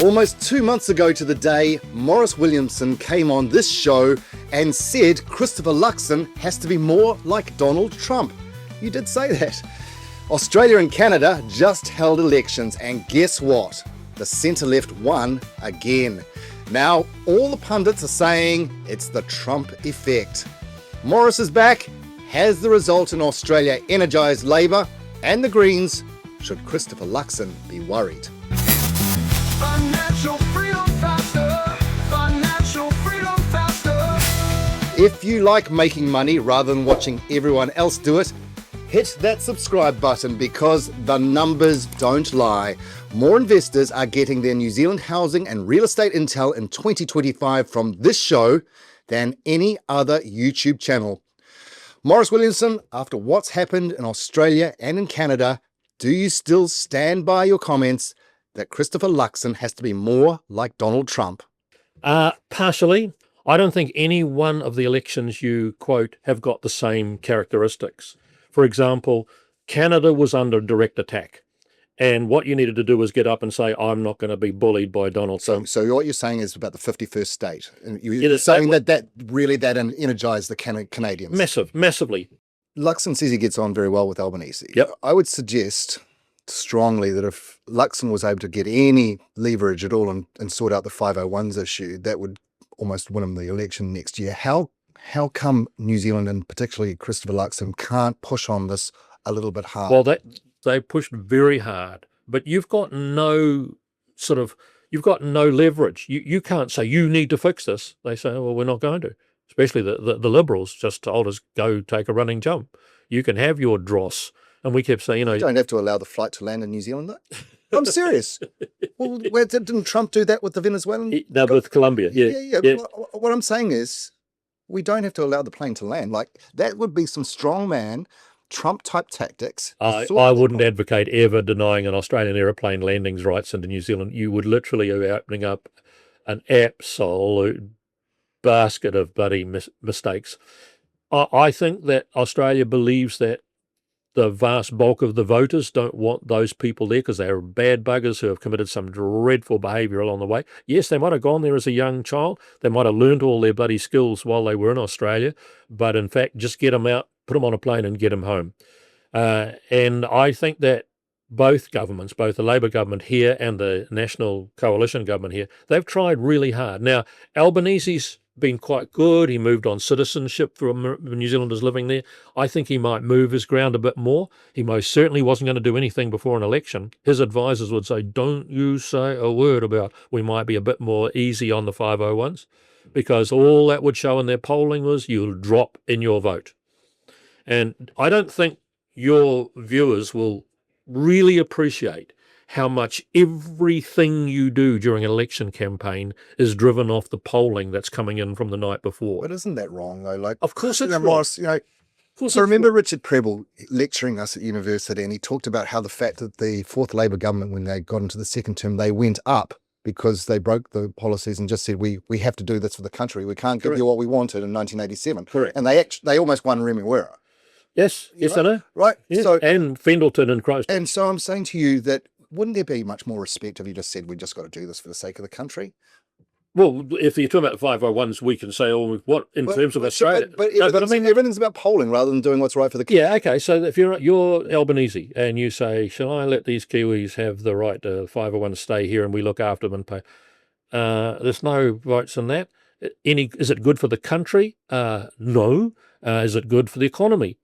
Almost 2 months ago to the day, Maurice Williamson came on this show and said Christopher Luxon has to be more like Donald Trump. You did say that. Australia and Canada just held elections, and guess what? The centre-left won again. Now, all the pundits are saying it's the Trump effect. Maurice is back. Has the result in Australia energised Labor and the Greens? Should Christopher Luxon be worried? Financial freedom faster. Financial freedom faster. If you like making money rather than watching everyone else do it, hit that subscribe button because the numbers don't lie. More investors are getting their New Zealand housing and real estate intel in 2025 from this show than any other YouTube channel. Maurice Williamson, after what's happened in Australia and in Canada, do you still stand by your comments that Christopher Luxon has to be more like Donald Trump? Partially. I don't think any one of the elections you quote have got the same characteristics. For example, Canada was under direct attack. And what you needed to do was get up and say, I'm not going to be bullied by Donald Trump. So what you're saying is about the 51st state. And you're saying that really energized the Canadians. Massively. Luxon says he gets on very well with Albanese. Yep. I would suggest strongly that if Luxon was able to get any leverage at all and sort out the 501s issue, that would almost win him the election next year. How come New Zealand and particularly Christopher Luxon can't push on this a little bit hard? Well, they pushed very hard, but you've got no leverage. You can't say you need to fix this. They say, well, we're not going to. Especially the Liberals just told us, go take a running jump. You can have your dross. And we kept saying, You don't have to allow the flight to land in New Zealand, though. I'm serious. Well, didn't Trump do that with the Venezuelan? No, with Colombia, yeah. What I'm saying is, we don't have to allow the plane to land. Like, that would be some strongman Trump-type tactics. I wouldn't advocate ever denying an Australian aeroplane landings rights into New Zealand. You would literally be opening up an absolute basket of bloody mistakes. I think that Australia believes that the vast bulk of the voters don't want those people there because they are bad buggers who have committed some dreadful behaviour along the way. Yes, they might have gone there as a young child. They might have learned all their bloody skills while they were in Australia. But in fact, just get them out, put them on a plane and get them home. And I think that both governments, both the Labor government here and the National Coalition government here, they've tried really hard. Now, Albanese's been quite good. He moved on citizenship for New Zealanders living there. I think he might move his ground a bit more. He most certainly wasn't going to do anything before an election. His advisors would say, don't you say a word about we might be a bit more easy on the 501s, because all that would show in their polling was you'll drop in your vote. And I don't think your viewers will really appreciate how much everything you do during an election campaign is driven off the polling that's coming in from the night before. But isn't that wrong, though? Like, of course it's wrong. Morris, I remember Richard Prebble lecturing us at university, and he talked about how the fact that the Fourth Labor government, when they got into the second term, they went up because they broke the policies and just said, we have to do this for the country. We can't give you what we wanted in 1987. Correct. And they almost won Remuera. Yes, I know. Right. Yes. So, and Fendleton and Christ. And so I'm saying to you that wouldn't there be much more respect if you just said, we just got to do this for the sake of the country? Well, if you're talking about the 501s, we can say, terms of Australia. But I mean, everything's about polling rather than doing what's right for the country. Yeah, okay. So if you're Albanese and you say, shall I let these Kiwis have the right to 501 stay here and we look after them and pay? There's no votes in that. Is it good for the country? No. Is it good for the economy?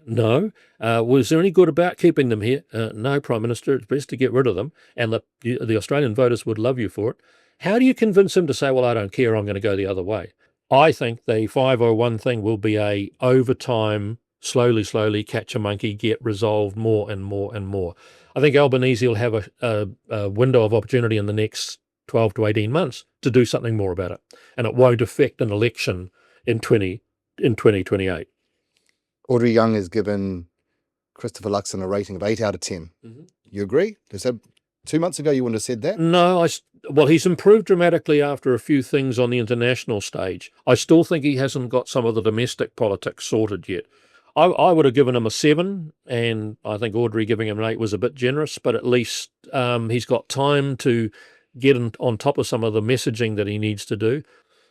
No. Was there any good about keeping them here? No, Prime Minister. It's best to get rid of them. And the Australian voters would love you for it. How do you convince them to say, well, I don't care, I'm going to go the other way? I think the 501 thing will be over time, slowly, catch a monkey, get resolved more and more and more. I think Albanese will have a window of opportunity in the next 12 to 18 months to do something more about it. And it won't affect an election in 2028. Audrey Young has given Christopher Luxon a rating of 8 out of 10. Mm-hmm. You agree? 2 months ago you wouldn't have said that? No, he's improved dramatically after a few things on the international stage. I still think he hasn't got some of the domestic politics sorted yet. I would have given him a 7, and I think Audrey giving him an 8 was a bit generous, but at least he's got time to get on top of some of the messaging that he needs to do.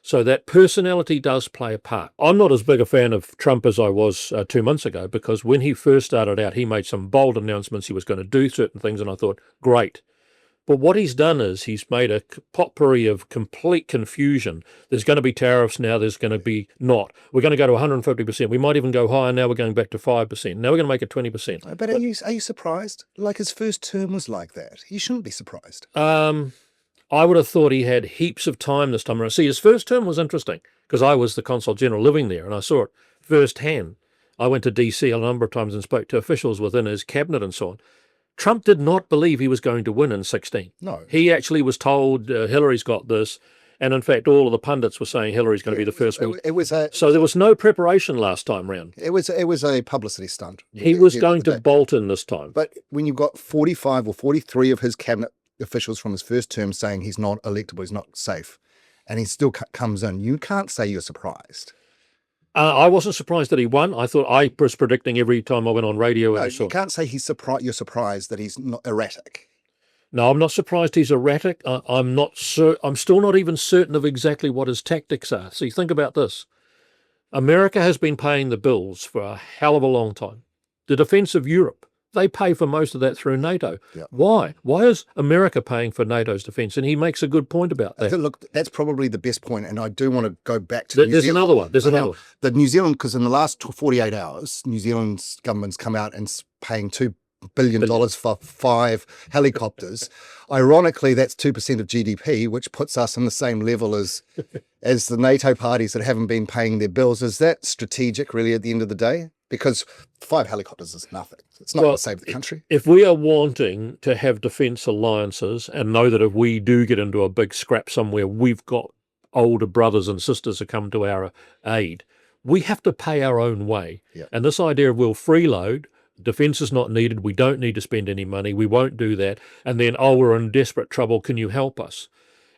So that personality does play a part. I'm not as big a fan of Trump as I was 2 months ago, because when he first started out, he made some bold announcements. He was going to do certain things, and I thought, great. But what he's done is he's made a potpourri of complete confusion. There's going to be tariffs now, there's going to be not. We're going to go to 150%. We might even go higher. Now we're going back to 5%. Now we're going to make it 20%. But are you surprised? Like, his first term was like that. You shouldn't be surprised. I would have thought he had heaps of time this time around. See, his first term was interesting because I was the Consul General living there and I saw it firsthand. I went to DC a number of times and spoke to officials within his cabinet and so on. Trump did not believe he was going to win in 16. No. He actually was told Hillary's got this. And in fact, all of the pundits were saying Hillary's going to be the first one. So there was no preparation last time round. It was a publicity stunt. He was going to bolt in this time. But when you've got 45 or 43 of his cabinet officials from his first term saying he's not electable, he's not safe, and he still comes in, you can't say you're surprised. I wasn't surprised that he won. I thought I was predicting every time I went on radio. No, you can't say you're surprised that he's not erratic. No, I'm not surprised he's erratic. I'm still not even certain of exactly what his tactics are. See, think about this. America has been paying the bills for a hell of a long time. The defence of Europe, they pay for most of that through NATO. Yeah. Why? Why is America paying for NATO's defence? And he makes a good point about that. Look, that's probably the best point, and I do want to go back to New There's Zealand. another one. There's another one. The New Zealand, because in the last 48 hours, New Zealand's government's come out and paying $2 billion for 5 helicopters. Ironically, that's 2% of GDP, which puts us on the same level as the NATO parties that haven't been paying their bills. Is that strategic, really, at the end of the day? Because 5 helicopters is nothing. It's not going to save the country. If we are wanting to have defence alliances and know that if we do get into a big scrap somewhere, we've got older brothers and sisters to come to our aid, we have to pay our own way. Yeah. And this idea of we'll freeload, defence is not needed, we don't need to spend any money, we won't do that, and then, oh, we're in desperate trouble, can you help us?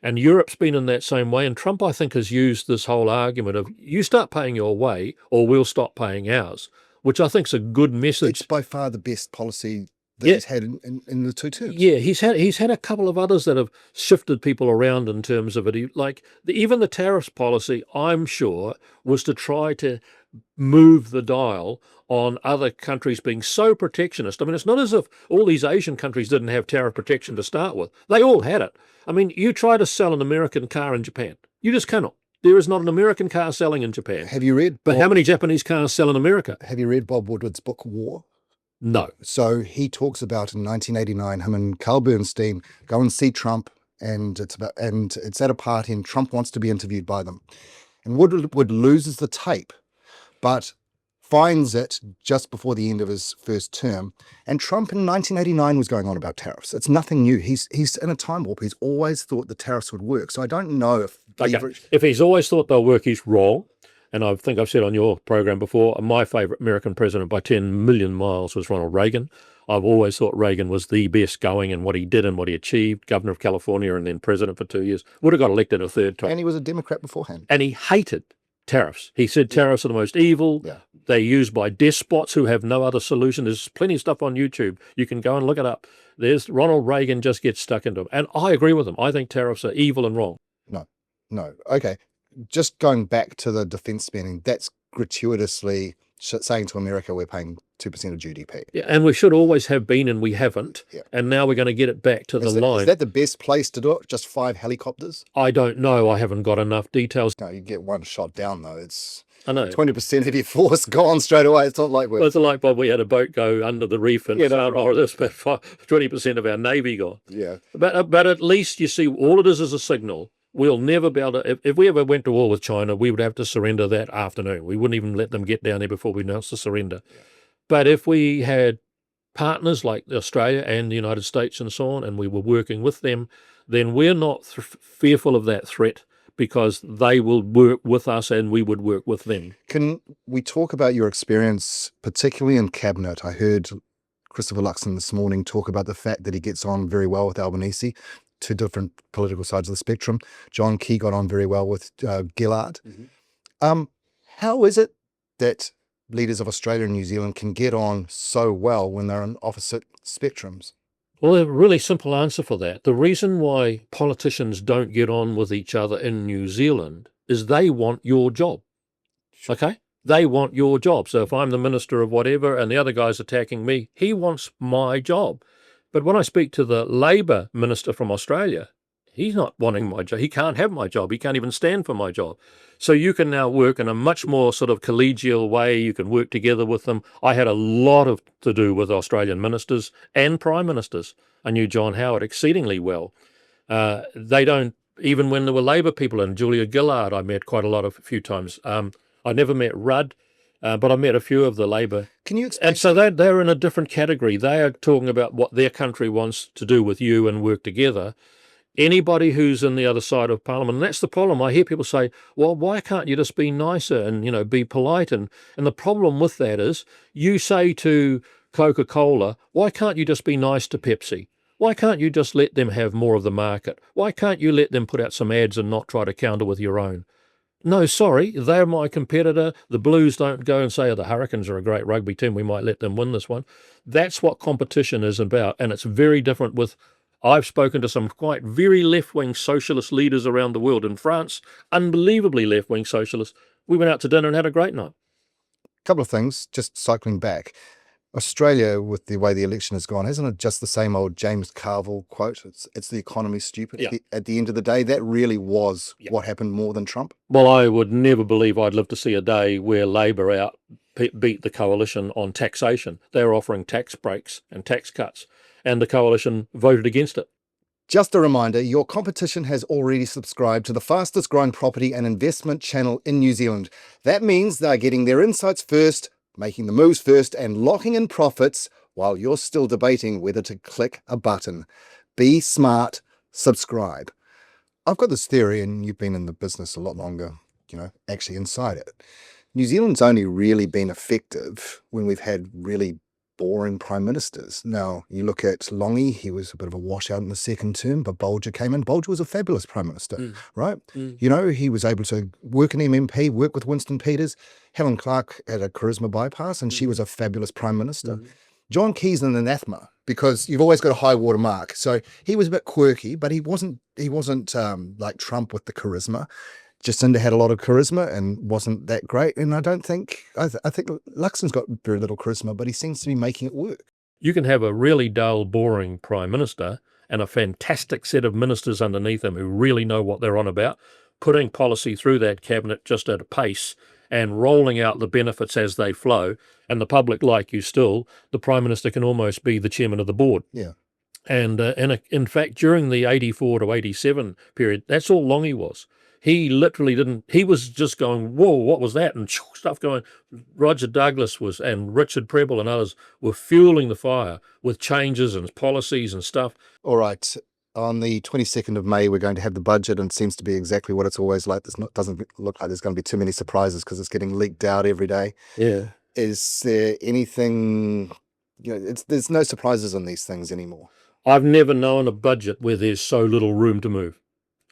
And Europe's been in that same way, and Trump, I think, has used this whole argument of you start paying your way or we'll stop paying ours, which I think is a good message. It's by far the best policy that he's had in the 2 terms. Yeah, he's had a couple of others that have shifted people around in terms of it. Like even the tariffs policy, I'm sure, was to try to move the dial on other countries being so protectionist. I mean, it's not as if all these Asian countries didn't have tariff protection to start with. They all had it. I mean, you try to sell an American car in Japan, you just cannot. There is not an American car selling in Japan. Have you read? But how many Japanese cars sell in America? Have you read Bob Woodward's book, War? No. So he talks about in 1989, him and Carl Bernstein go and see Trump, and it's at a party, and Trump wants to be interviewed by them. And Woodward loses the tape, but finds it just before the end of his first term. And Trump in 1989 was going on about tariffs. It's nothing new. He's in a time warp. He's always thought the tariffs would work. So I don't know if... If he's always thought they'll work, he's wrong. And I think I've said on your program before, my favourite American president by 10 million miles was Ronald Reagan. I've always thought Reagan was the best going, and what he did and what he achieved, governor of California and then president for 2 years, would have got elected a third time. And he was a Democrat beforehand. And he hated tariffs. He said tariffs are the most evil. Yeah. They're used by despots who have no other solution. There's plenty of stuff on YouTube. You can go and look it up. There's Ronald Reagan just gets stuck into them. And I agree with him. I think tariffs are evil and wrong. No. Okay. Just going back to the defence spending, that's gratuitously saying to America we're paying 2% of GDP. Yeah, and we should always have been, and we haven't. Yeah. And now we're going to get it back to the line. Is that the best place to do it? Just 5 helicopters? I don't know. I haven't got enough details. No, you get one shot down though. It's I know. 20% of your force gone straight away. It's not like we're... Well, it's like, Bob, we had a boat go under the reef and this, but 20% of our navy gone. Yeah. But at least, you see, all it is a signal. We'll never be able to, if we ever went to war with China, we would have to surrender that afternoon. We wouldn't even let them get down there before we announced the surrender. Yeah. But if we had partners like Australia and the United States and so on, and we were working with them, then we're not fearful of that threat, because they will work with us and we would work with them. Can we talk about your experience, particularly in cabinet? I heard Christopher Luxon this morning talk about the fact that he gets on very well with Albanese. 2 different political sides of the spectrum. John Key got on very well with Gillard. Mm-hmm. How is it that leaders of Australia and New Zealand can get on so well when they're on opposite spectrums? Well, a really simple answer for that. The reason why politicians don't get on with each other in New Zealand is they want your job. Okay? They want your job. So if I'm the minister of whatever and the other guy's attacking me, he wants my job. But when I speak to the Labour minister from Australia, he's not wanting my job. He can't have my job. He can't even stand for my job. So you can now work in a much more sort of collegial way. You can work together with them. I had a lot of to do with Australian ministers and prime ministers. I knew John Howard exceedingly well. They don't, even when there were Labour people in, Julia Gillard, I met quite a few times. I never met Rudd, but I met a few of the Labour. Can you explain? And so they're in a different category. They are talking about what their country wants to do with you and work together. Anybody who's in the other side of Parliament, and that's the problem. I hear people say, well, why can't you just be nicer and, be polite? And the problem with that is you say to Coca-Cola, why can't you just be nice to Pepsi? Why can't you just let them have more of the market? Why can't you let them put out some ads and not try to counter with your own? No, sorry, they're my competitor. The Blues don't go and say, oh, the Hurricanes are a great rugby team, we might let them win this one. That's what competition is about, and it's very different with... I've spoken to some quite very left-wing socialist leaders around the world. In France, unbelievably left-wing socialists. We went out to dinner and had a great night. Couple of things, just cycling back. Australia, with the way the election has gone, isn't it just the same old James Carville quote? It's the economy, stupid. Yeah. At the end of the day, that really was what happened more than Trump. Well, I would never believe I'd live to see a day where Labor beat the coalition on taxation. They were offering tax breaks and tax cuts, and the coalition voted against it. Just a reminder, your competition has already subscribed to the fastest growing property and investment channel in New Zealand. That means they're getting their insights first, making the moves first, and locking in profits while you're still debating whether to click a button. Be smart, subscribe. I've got this theory, and you've been in the business a lot longer, actually inside it. New Zealand's only really been effective when we've had really boring prime ministers. Now, you look at Longy, he was a bit of a washout in the second term, but Bolger came in. Bolger was a fabulous prime minister, right? He was able to work in MMP, work with Winston Peters. Helen Clark had a charisma bypass, and she was a fabulous prime minister. John Key's an anathema because you've always got a high water mark. So he was a bit quirky, but he wasn't like Trump with the charisma. Jacinda had a lot of charisma and wasn't that great. And I think Luxon's got very little charisma, but he seems to be making it work. You can have a really dull, boring prime minister and a fantastic set of ministers underneath him who really know what they're on about, putting policy through that cabinet just at a pace and rolling out the benefits as they flow. And the public like you still, the prime minister can almost be the chairman of the board. Yeah. And in fact, during the 84 to 87 period, that's all Longy was. He literally didn't, he was just going, whoa, what was that? And stuff going. Roger Douglas and Richard Prebble and others were fueling the fire with changes and policies and stuff. All right. On the 22nd of May, we're going to have the budget, and it seems to be exactly what it's always like. Doesn't look like there's going to be too many surprises because it's getting leaked out every day. Yeah. Is there anything, there's no surprises on these things anymore. I've never known a budget where there's so little room to move.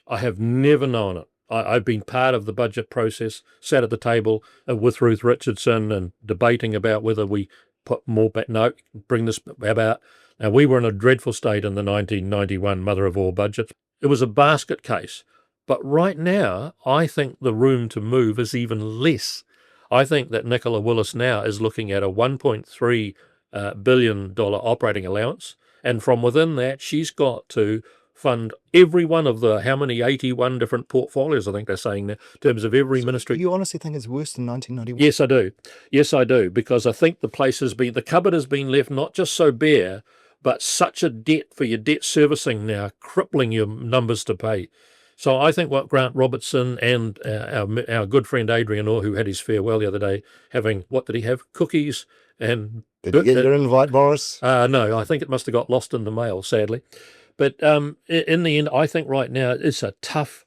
I have never known it. I've been part of the budget process, sat at the table with Ruth Richardson and debating about whether we put more back. No, bring this about. Now, we were in a dreadful state in the 1991 mother of all budgets. It was a basket case. But right now, I think the room to move is even less. I think that Nicola Willis now is looking at a $1.3 billion operating allowance. And from within that, she's got to fund every one of the, 81 different portfolios, I think they're saying there, in terms of every ministry. You honestly think it's worse than 1991? Yes, I do. Yes, I do, because I think the cupboard has been left not just so bare, but such a debt for your debt servicing now, crippling your numbers to pay. So I think what Grant Robertson and our good friend Adrian Orr, who had his farewell the other day, having, what did he have, cookies and... Did you get your invite, Maurice? No, I think it must have got lost in the mail, sadly. But in the end, I think right now it's a tough.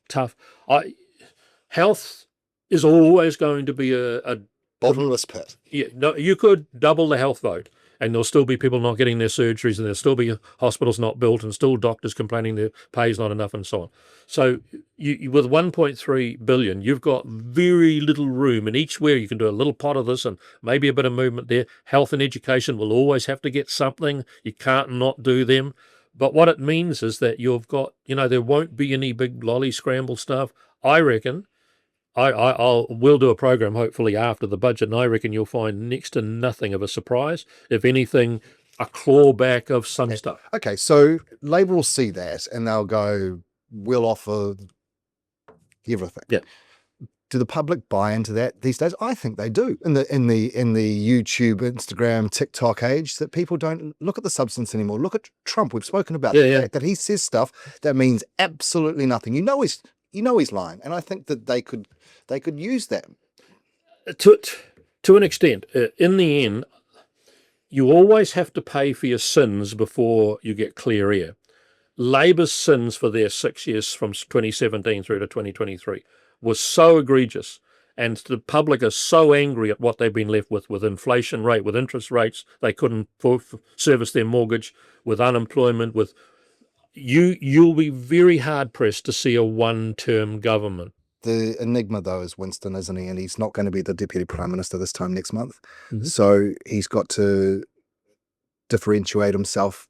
Health is always going to be a bottomless pit. Yeah, no, you could double the health vote, and there'll still be people not getting their surgeries, and there'll still be hospitals not built, and still doctors complaining their pay's not enough, and so on. So you with 1.3 billion, you've got very little room, and each where you can do a little pot of this and maybe a bit of movement there. Health and education will always have to get something. You can't not do them. But what it means is that you've got, there won't be any big lolly scramble stuff. I reckon we'll do a program hopefully after the budget, and I reckon you'll find next to nothing of a surprise. If anything, a clawback of some stuff. Okay, so Labor will see that and they'll go, we'll offer everything. Yeah. Do the public buy into that these days? I think they do. In the YouTube, Instagram, TikTok age, that people don't look at the substance anymore. Look at Trump. We've spoken about the fact that he says stuff that means absolutely nothing. You know he's lying, and I think that they could use that to an extent. In the end, you always have to pay for your sins before you get clear air. Labor's sins for their 6 years from 2017 through to 2023 was so egregious, and the public are so angry at what they've been left with inflation rate, with interest rates, they couldn't service their mortgage, with unemployment, with you'll be very hard pressed to see a one-term government. The enigma, though, is Winston, isn't he? And he's not going to be the Deputy Prime Minister this time next month. So he's got to differentiate himself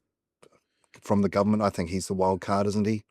from the government. I think he's the wild card, isn't he?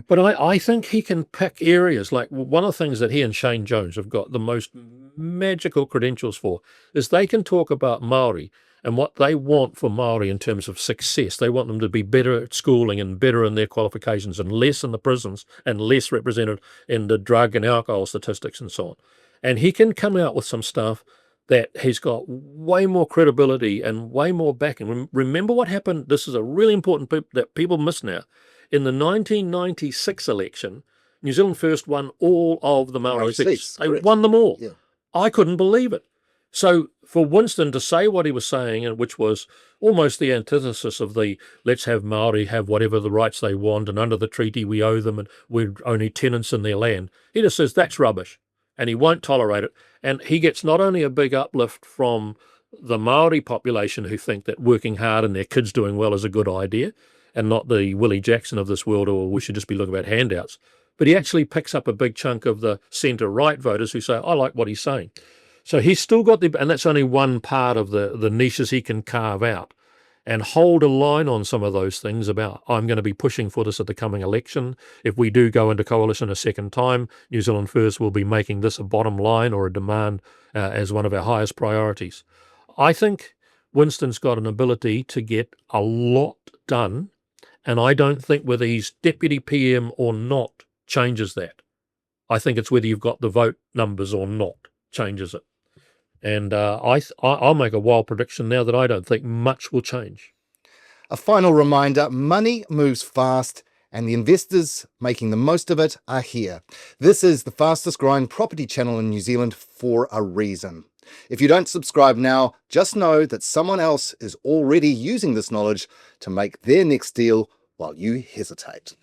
But I think he can pick areas. Like, one of the things that he and Shane Jones have got the most magical credentials for is they can talk about Māori and what they want for Māori in terms of success. They want them to be better at schooling and better in their qualifications and less in the prisons and less represented in the drug and alcohol statistics and so on. And he can come out with some stuff that has got way more credibility and way more backing. Remember what happened? This is a really important that people miss now. In the 1996 election, New Zealand First won all of the Maori seats. They won them all. Yeah. I couldn't believe it. So for Winston to say what he was saying, and which was almost the antithesis of the let's have Maori have whatever the rights they want, and under the treaty we owe them, and we're only tenants in their land, he just says that's rubbish, and he won't tolerate it. And he gets not only a big uplift from the Maori population who think that working hard and their kids doing well is a good idea, and not the Willie Jackson of this world, or we should just be looking at handouts, but he actually picks up a big chunk of the centre-right voters who say, I like what he's saying. So he's still got and that's only one part of the niches he can carve out and hold a line on some of those things about, I'm going to be pushing for this at the coming election. If we do go into coalition a second time, New Zealand First will be making this a bottom line or a demand as one of our highest priorities. I think Winston's got an ability to get a lot done, and I don't think whether he's Deputy PM or not changes that. I think it's whether you've got the vote numbers or not changes it. And I'll make a wild prediction now that I don't think much will change. A final reminder, money moves fast and the investors making the most of it are here. This is the fastest growing property channel in New Zealand for a reason. If you don't subscribe now, just know that someone else is already using this knowledge to make their next deal while you hesitate.